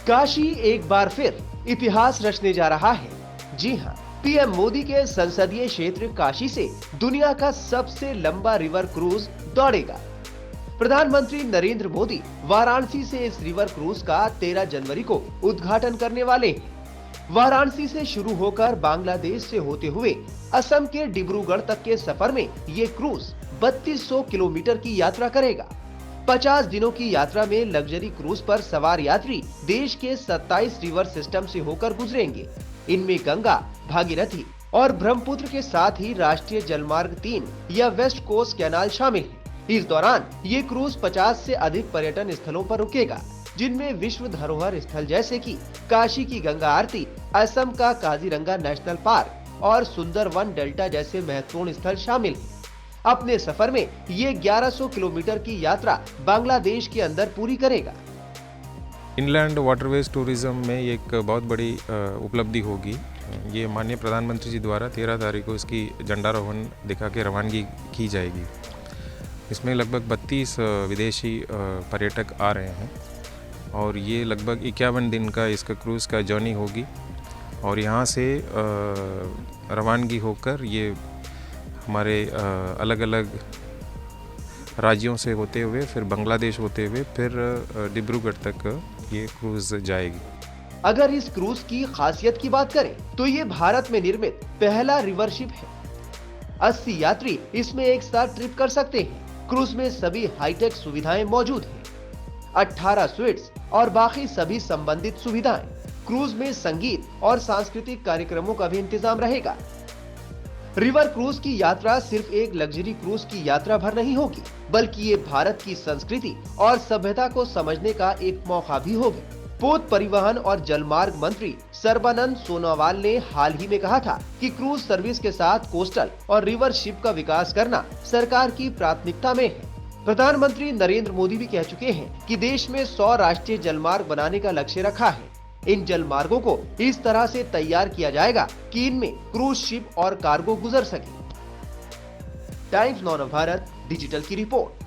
काशी एक बार फिर इतिहास रचने जा रहा है। जी हां, पीएम मोदी के संसदीय क्षेत्र काशी से दुनिया का सबसे लंबा रिवर क्रूज दौड़ेगा। प्रधानमंत्री नरेंद्र मोदी वाराणसी से इस रिवर क्रूज का 13 जनवरी को उद्घाटन करने वाले हैं। वाराणसी से शुरू होकर बांग्लादेश से होते हुए असम के डिब्रूगढ़ तक के सफर में ये क्रूज 3200 किलोमीटर की यात्रा करेगा। 50 दिनों की यात्रा में लग्जरी क्रूज पर सवार यात्री देश के 27 रिवर सिस्टम से होकर गुजरेंगे। इनमें गंगा, भागीरथी और ब्रह्मपुत्र के साथ ही राष्ट्रीय जलमार्ग 3 या वेस्ट कोस्ट कैनाल शामिल है। इस दौरान ये क्रूज 50 से अधिक पर्यटन स्थलों पर रुकेगा, जिनमें विश्व धरोहर स्थल जैसे कि काशी की गंगा आरती, असम का काजीरंगा नेशनल पार्क और सुंदरवन डेल्टा जैसे महत्वपूर्ण स्थल शामिल हैं। अपने सफर में ये 1100 किलोमीटर की यात्रा बांग्लादेश के अंदर पूरी करेगा। इनलैंड वाटरवेज टूरिज्म में एक बहुत बड़ी उपलब्धि होगी। ये माननीय प्रधानमंत्री जी द्वारा 13 तारीख को इसकी झंडारोहण दिखा के रवानगी की जाएगी। इसमें लगभग 32 विदेशी पर्यटक आ रहे हैं और ये लगभग 51 दिन का इसका क्रूज़ का जर्नी होगी और यहाँ से रवानगी होकर ये हमारे अलग अलग राज्यों से होते हुए फिर बांग्लादेश होते हुए फिर डिब्रूगढ़ तक ये क्रूज़ जाएगी। अगर इस क्रूज की खासियत की बात करें तो ये भारत में निर्मित पहला रिवर शिप है। 80 यात्री इसमें एक साथ ट्रिप कर सकते हैं। क्रूज में सभी हाईटेक सुविधाएं मौजूद हैं। 18 स्वीट्स और बाकी सभी संबंधित सुविधाएं। क्रूज में संगीत और सांस्कृतिक कार्यक्रमों का भी इंतजाम रहेगा। रिवर क्रूज की यात्रा सिर्फ एक लग्जरी क्रूज की यात्रा भर नहीं होगी, बल्कि ये भारत की संस्कृति और सभ्यता को समझने का एक मौका भी होगी। पोत परिवहन और जलमार्ग मंत्री सर्बानंद सोनोवाल ने हाल ही में कहा था कि क्रूज सर्विस के साथ कोस्टल और रिवर शिप का विकास करना सरकार की प्राथमिकता में है। प्रधानमंत्री नरेंद्र मोदी भी कह चुके हैं कि देश में 100 राष्ट्रीय जलमार्ग बनाने का लक्ष्य रखा है। इन जलमार्गों को इस तरह से तैयार किया जाएगा कि इनमें क्रूज शिप और कार्गो गुजर सके। टाइम्स नाउ भारत डिजिटल की रिपोर्ट।